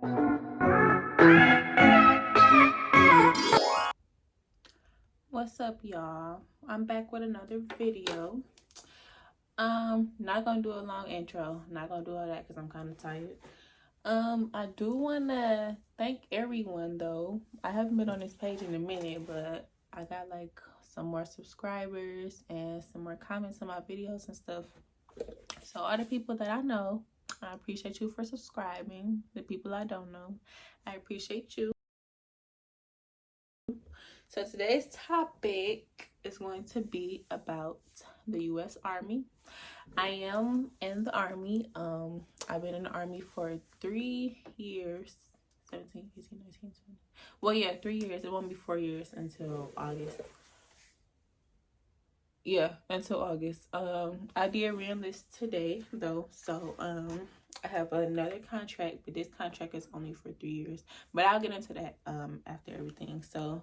What's up, y'all? I'm back with another video. Not gonna do a long intro, not gonna do all that because I'm kind of tired. I do want to thank everyone though. I haven't been on this page in a minute, but I got like some more subscribers and some more comments on my videos and stuff. So all the people that I know, I appreciate you for subscribing. The people I don't know, I appreciate you. So today's topic is going to be about the U.S. Army. I am in the Army. I've been in the Army for 3 years. 17, 18, 19, 20. Well, yeah, 3 years. It won't be 4 years until August. Yeah, until August. I did re-enlist today though. So I have another contract, but this contract is only for 3 years. But I'll get into that after everything. So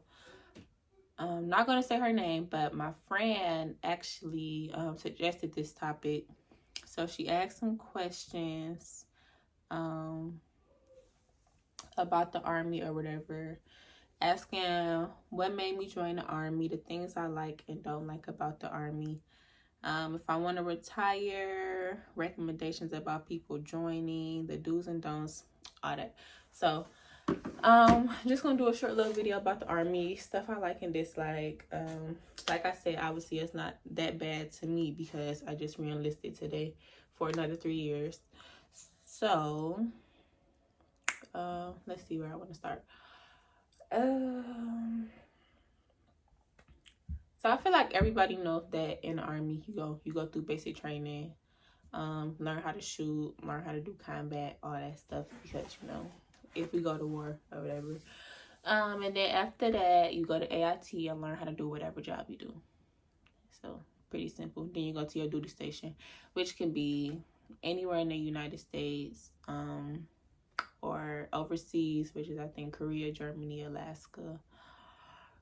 I'm not going to say her name, but my friend actually suggested this topic. So she asked some questions about the Army or whatever, asking what made me join the Army, the things I like and don't like about the Army, if I want to retire, recommendations about people joining, the do's and don'ts, all that. So just gonna do a short little video about the Army, stuff I like and dislike. Like I said, obviously it's not that bad to me because I just re-enlisted today for another 3 years. So let's see where I want to start. So I feel like everybody knows that in the Army you go through basic training, learn how to shoot, learn how to do combat, all that stuff, because you know, if we go to war or whatever. And then after that, you go to AIT and learn how to do whatever job you do. So pretty simple. Then you go to your duty station, which can be anywhere in the United States, or overseas, which is I think Korea, Germany, Alaska.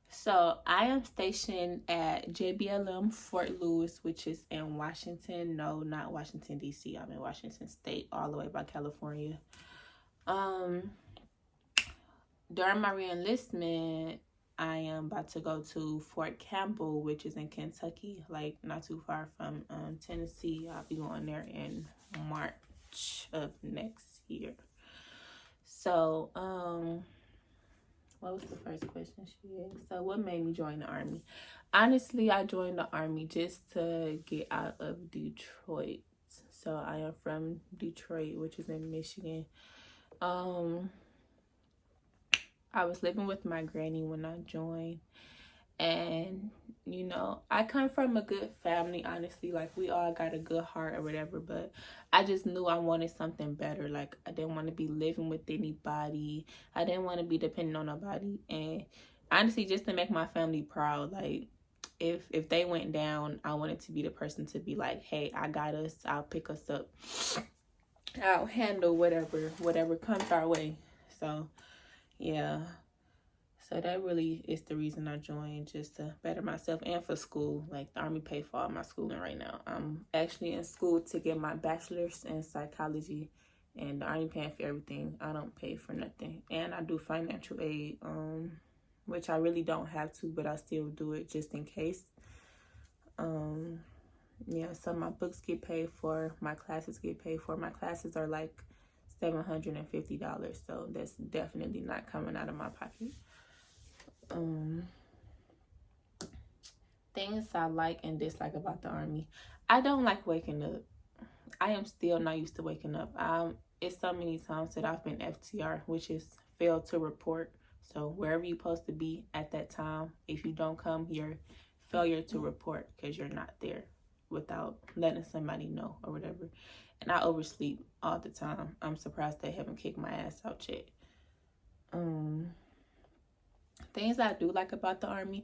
So I am stationed at JBLM Fort Lewis, which is in Washington. No, not Washington, D.C. I'm in Washington State, all the way by California. During my re-enlistment, I am about to go to Fort Campbell, which is in Kentucky, like not too far from Tennessee. I'll be going there in March of next year. So, what was the first question she asked? So, what made me join the Army? Honestly, I joined the Army just to get out of Detroit. So, I am from Detroit, which is in Michigan. I was living with my granny when I joined, and you know, I come from a good family, honestly. Like, we all got a good heart or whatever, but I just knew I wanted something better. Like, I didn't want to be living with anybody. I didn't want to be dependent on nobody. And honestly, just to make my family proud, like, if they went down, I wanted to be the person to be like, hey, I got us, I'll pick us up, I'll handle whatever comes our way. So yeah, so that really is the reason I joined, just to better myself and for school. Like, the Army pay for all my schooling right now. I'm actually in school to get my bachelor's in psychology, and the Army paying for everything. I don't pay for nothing, and I do financial aid, which I really don't have to, but I still do it just in case. Yeah, so my books get paid for, my classes get paid for. My classes are like $750, so that's definitely not coming out of my pocket. Things I like and dislike about the Army. I don't like waking up. I am still not used to waking up. It's so many times that I've been FTR, which is failed to report. So wherever you're supposed to be at that time, if you don't come, you're failure to report because you're not there without letting somebody know or whatever. And I oversleep all the time. I'm surprised they haven't kicked my ass out yet. Things I do like about the Army.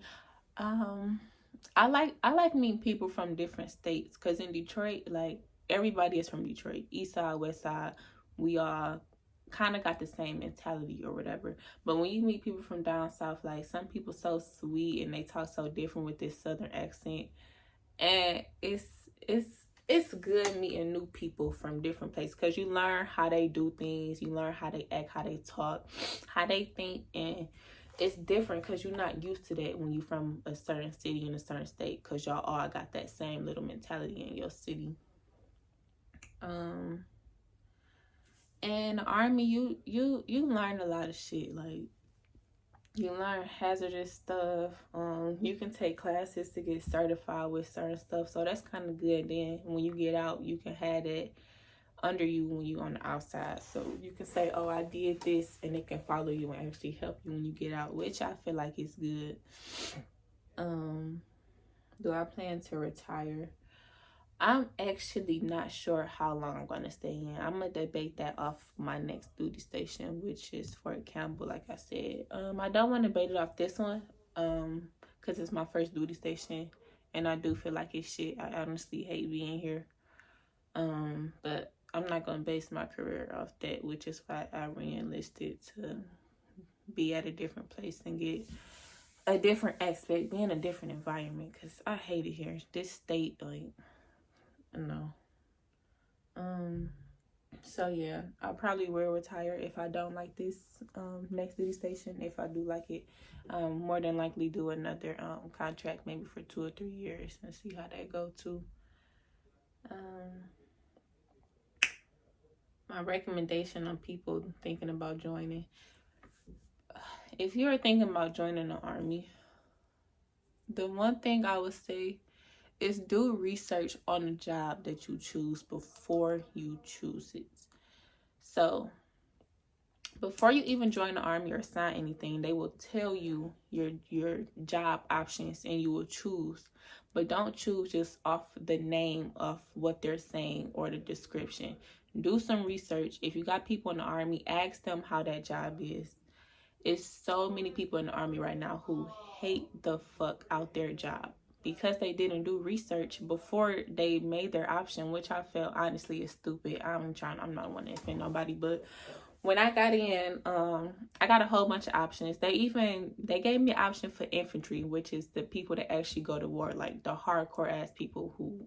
I like meeting people from different states, because in Detroit, like, everybody is from Detroit, east side, west side. We all kind of got the same mentality or whatever. But when you meet people from down south, like, some people so sweet and they talk so different with this southern accent, and it's good meeting new people from different places, because you learn how they do things, you learn how they act, how they talk, how they think, and it's different because you're not used to that when you're from a certain city in a certain state, because y'all all got that same little mentality in your city. And the army, you learn a lot of shit. Like, you learn hazardous stuff. You can take classes to get certified with certain stuff, so that's kind of good. Then when you get out, you can have it under you when you on the outside, so you can say, oh, I did this, and it can follow you and actually help you when you get out, which I feel like is good. Do I plan to retire? I'm actually not sure how long I'm going to stay in. I'm going to debate that off my next duty station, which is Fort Campbell, like I said. I don't want to debate it off this one, because it's my first duty station, and I do feel like it's shit. I honestly hate being here. But I'm not going to base my career off that, which is why I re-enlisted, to be at a different place and get a different aspect, be in a different environment, because I hate it here. This state, like, no. So yeah, I probably will retire if I don't like this next duty station. If I do like it, more than likely do another contract, maybe for 2 or 3 years, and see how that go too. My recommendation on people thinking about joining: if you're thinking about joining the army, the one thing I would say is do research on the job that you choose before you choose it. So before you even join the army or sign anything, they will tell you your job options, and you will choose. But don't choose just off the name of what they're saying or the description. Do some research. If you got people in the army, ask them how that job is. It's so many people in the army right now who hate the fuck out their job because they didn't do research before they made their option, which I feel honestly is stupid. I'm not one to offend nobody, but when I got in, I got a whole bunch of options. They gave me an option for infantry, which is the people that actually go to war, like the hardcore ass people who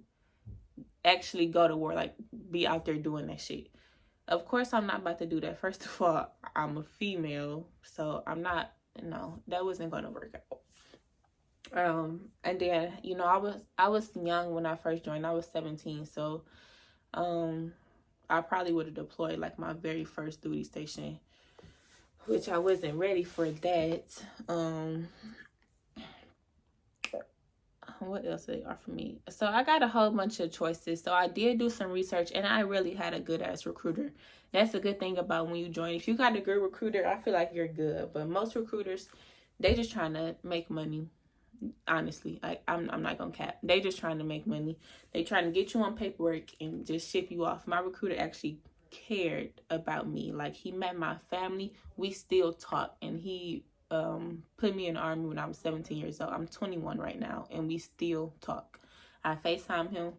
actually go to war, like be out there doing that shit. Of course, I'm not about to do that. First of all, I'm a female, so I'm not, that wasn't going to work out. And then, I was young when I first joined. I was 17, so I probably would have deployed like my very first duty station, which I wasn't ready for that. What else did they offer me? So I got a whole bunch of choices. So I did do some research, and I really had a good ass recruiter. That's a good thing about when you join. If you got a good recruiter, I feel like you're good. But most recruiters, they just trying to make money. Honestly, I'm not gonna cap. They just trying to make money. They trying to get you on paperwork and just ship you off. My recruiter actually cared about me. Like, he met my family. We still talk, and he put me in the army when I was 17 years old. I'm 21 right now, and we still talk. I FaceTime him,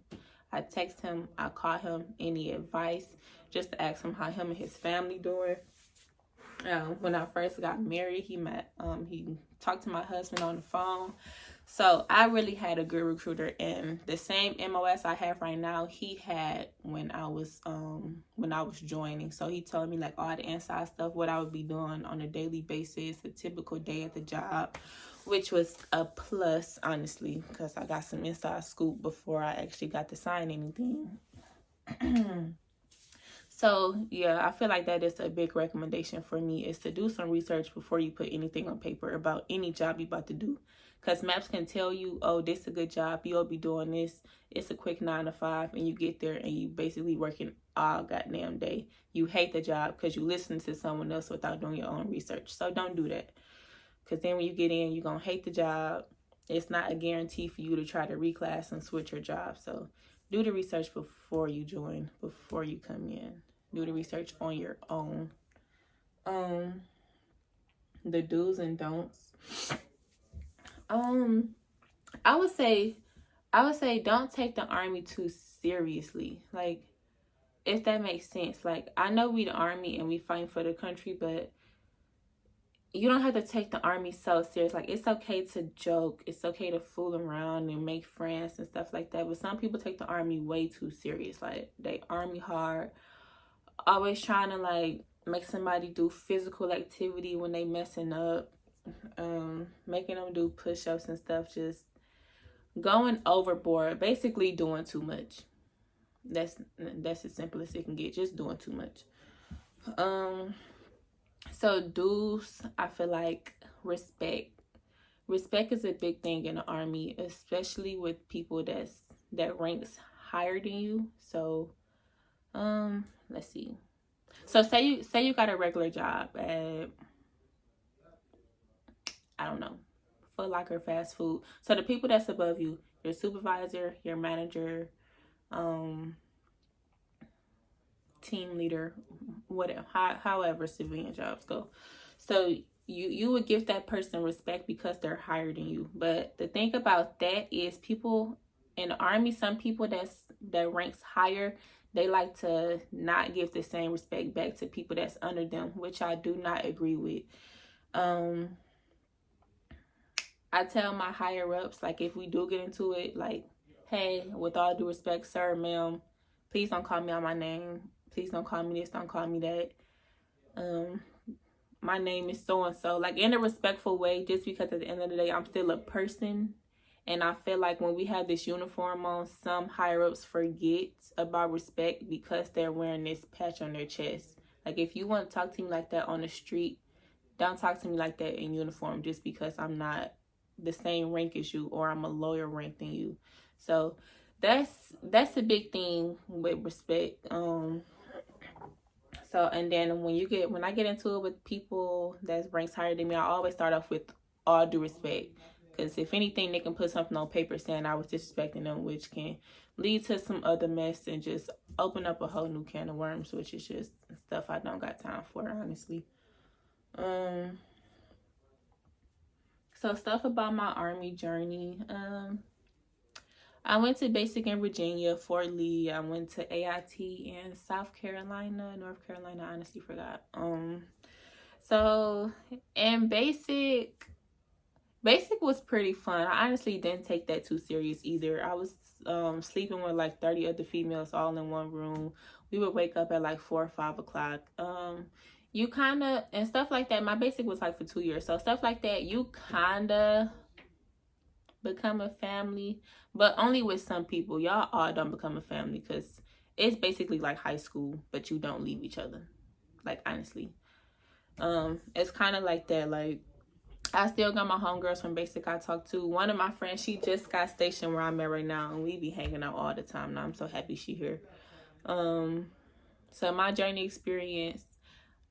I text him, I call him any advice, just to ask him how him and his family doing. When I first got married, he talked to my husband on the phone. So I really had a good recruiter, and the same MOS I have right now, he had when I was joining. So he told me like all the inside stuff, what I would be doing on a daily basis, a typical day at the job, which was a plus, honestly, because I got some inside scoop before I actually got to sign anything. So yeah, I feel like that is a big recommendation for me, is to do some research before you put anything on paper about any job you're about to do. Because maps can tell you, oh, this is a good job, you'll be doing this, it's a quick 9 to 5, and you get there and you basically working all goddamn day. You hate the job because you listen to someone else without doing your own research. So don't do that. Because then when you get in, you're going to hate the job. It's not a guarantee for you to try to reclass and switch your job. So do the research before you join, before you come in. Do the research on your own. The do's and don'ts. I would say don't take the army too seriously. Like, if that makes sense. Like, I know we the army and we fighting for the country, but you don't have to take the Army so serious. Like, it's okay to joke. It's okay to fool around and make friends and stuff like that. But some people take the Army way too serious. Like, they Army hard. Always trying to, like, make somebody do physical activity when they messing up. Making them do push-ups and stuff. Just going overboard. Basically doing too much. That's as simple as it can get. Just doing too much. So dues, I feel like respect. Respect is a big thing in the Army, especially with people that ranks higher than you. So let's see. So say you got a regular job at, I don't know, Foot Locker, fast food. So the people that's above you, your supervisor, your manager, team leader, whatever, however civilian jobs go. So you would give that person respect because they're higher than you. But the thing about that is, people in the Army, some people that ranks higher, they like to not give the same respect back to people that's under them, which I do not agree with. I tell my higher ups, like, if we do get into it, like, hey, with all due respect, sir, ma'am, please don't call me out my name. Please don't call me this, don't call me that. My name is so-and-so. Like, in a respectful way, just because at the end of the day, I'm still a person. And I feel like when we have this uniform on, some higher-ups forget about respect because they're wearing this patch on their chest. Like, if you want to talk to me like that on the street, don't talk to me like that in uniform just because I'm not the same rank as you or I'm a lower rank than you. So that's a big thing with respect. So, and then when I get into it with people that's ranks higher than me, I always start off with all due respect. Because if anything, they can put something on paper saying I was disrespecting them, which can lead to some other mess and just open up a whole new can of worms, which is just stuff I don't got time for, honestly. So stuff about my Army journey. I went to basic in Virginia, Fort Lee. I went to AIT in South Carolina, North Carolina. I honestly forgot. So in basic was pretty fun. I honestly didn't take that too serious either. I was sleeping with like 30 other females all in one room. We would wake up at like 4 or 5 o'clock. You kind of, and stuff like that. My basic was like for 2 years. So stuff like that, you kind of become a family, but only with some people. Y'all all don't become a family because it's basically like high school, but you don't leave each other. Like, honestly. It's kind of like that. Like, I still got my homegirls from basic I talk to. One of my friends, she just got stationed where I'm at right now, and we be hanging out all the time. Now I'm so happy she here. So my journey experience,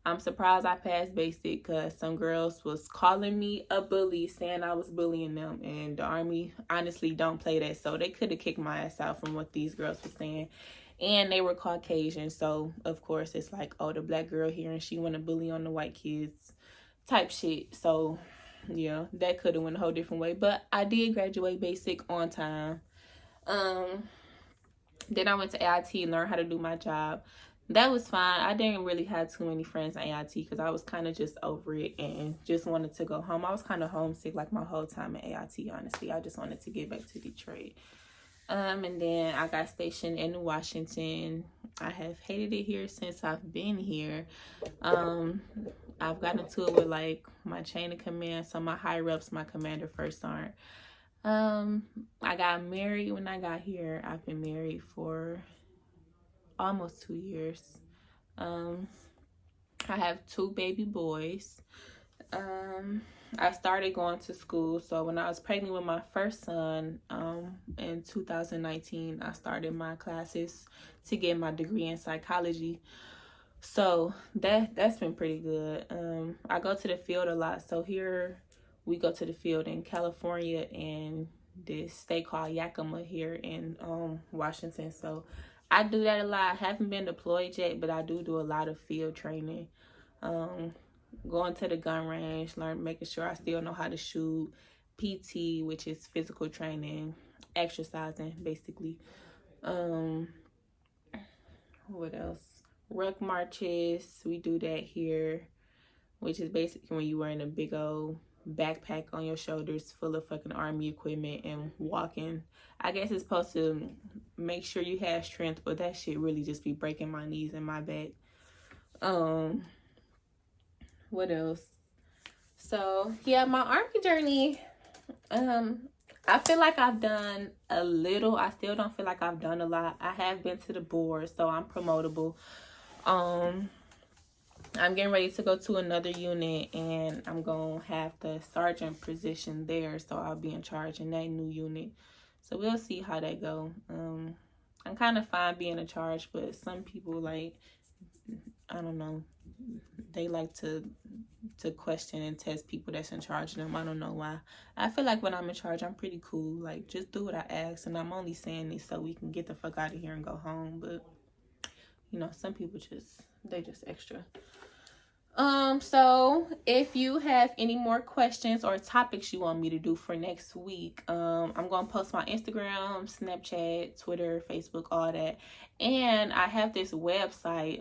I'm surprised I passed basic because some girls was calling me a bully, saying I was bullying them, and the Army honestly don't play that, so they could have kicked my ass out from what these girls were saying. And they were Caucasian, so of course it's like, oh, the black girl here and she want to bully on the white kids type shit. So yeah, that could have went a whole different way, but I did graduate basic on time. Then I went to AIT and learned how to do my job. That was fine. I didn't really have too many friends at AIT because I was kind of just over it and just wanted to go home. I was kind of homesick like my whole time at AIT, honestly. I just wanted to get back to Detroit. And then I got stationed in Washington. I have hated it here since I've been here. I've gotten into it with like my chain of command. So my higher ups, my commander, first sergeant. I got married when I got here. I've been married for almost 2 years. I have 2 baby boys. I started going to school. So when I was pregnant with my first son, in 2019, I started my classes to get my degree in psychology. So that's been pretty good. I go to the field a lot. So here we go to the field in California and this state called Yakima here in Washington. So I do that a lot. I haven't been deployed yet, but I do a lot of field training. Going to the gun range, making sure I still know how to shoot. PT, which is physical training, exercising, basically. What else? Ruck marches, we do that here. which is basically when you're wearing a big old backpack on your shoulders full of fucking army equipment and walking. I guess it's supposed to make sure you have strength, but that shit really just be breaking my knees and my back. What else? So yeah, my army journey, I feel like I've done a little. I still don't feel like I've done a lot. I have been to the board, so I'm promotable. I'm getting ready to go to another unit, and I'm gonna have the sergeant position there, so I'll be in charge in that new unit. So we'll see how that go. I'm kind of fine being in charge, but some people, like, I don't know, they like to question and test people that's in charge of them. I don't know why. I feel like when I'm in charge, I'm pretty cool. Like, just do what I ask, and I'm only saying this so we can get the fuck out of here and go home. But you know, some people they just extra. So if you have any more questions or topics you want me to do for next week, I'm gonna post my Instagram, Snapchat, Twitter, Facebook, all that. And I have this website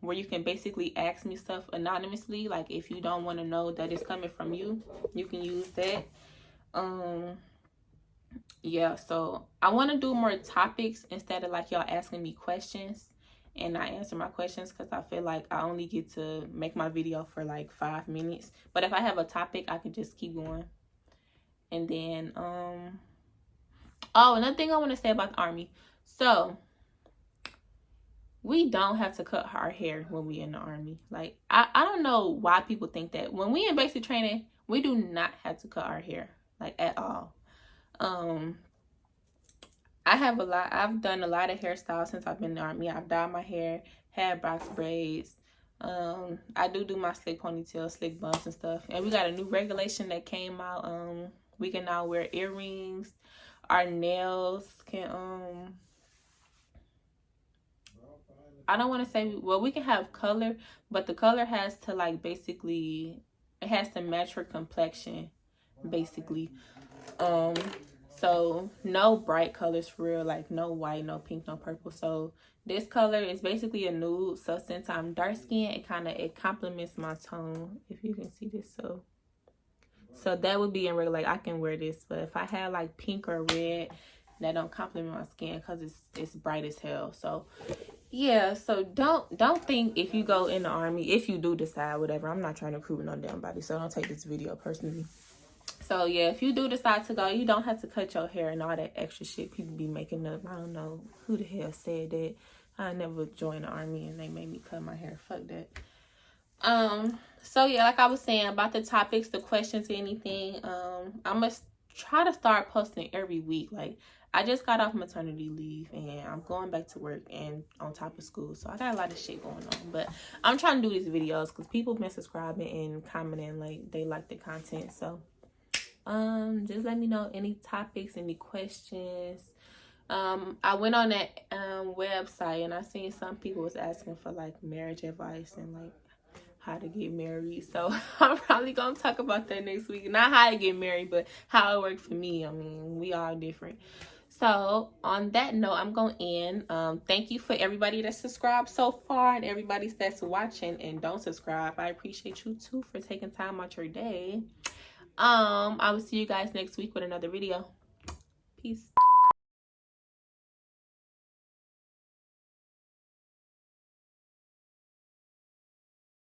where you can basically ask me stuff anonymously. Like, if you don't want to know that it's coming from you, you can use that. Yeah, so I want to do more topics instead of like y'all asking me questions and I answer my questions, because I feel like I only get to make my video for like 5 minutes. But if I have a topic, I can just keep going. And then oh, another thing I want to say about the army. So we don't have to cut our hair when we in the army. Like, I don't know why people think that. When we in basic training, we do not have to cut our hair, like, at all. I've done a lot of hairstyles since I've been in the army. I've dyed my hair, had box braids. I do my slick ponytail, slick buns and stuff. And we got a new regulation that came out. We can now wear earrings. Our nails can, I don't want to say, well, we can have color, but the color has to, like, basically, it has to match her complexion, basically. So no bright colors for real, like no white, no pink, no purple. So this color is basically a nude. So since I'm dark skinned, it complements my tone, if you can see this. So that would be in regular, like I can wear this. But if I had like pink or red, that don't complement my skin because it's bright as hell. So yeah, so don't think if you go in the army, if you do decide, whatever. I'm not trying to recruit no damn body, so don't take this video personally. So yeah, if you do decide to go, you don't have to cut your hair and all that extra shit people be making up. I don't know who the hell said that. I never joined the army and they made me cut my hair. Fuck that. So yeah, like I was saying about the topics, the questions, anything, I must try to start posting every week. Like, I just got off maternity leave and I'm going back to work and on top of school, so I got a lot of shit going on. But I'm trying to do these videos because people been subscribing and commenting, like they like the content. So just let me know any topics, any questions. I went on that website and I seen some people was asking for like marriage advice and like how to get married. So I'm probably gonna talk about that next week. Not how to get married, but how it worked for me. I mean, we all different. So on that note, I'm gonna end. Thank you for everybody that's subscribed so far and everybody that's watching and don't subscribe. I appreciate you too for taking time out your day. I will see you guys next week with another video. Peace.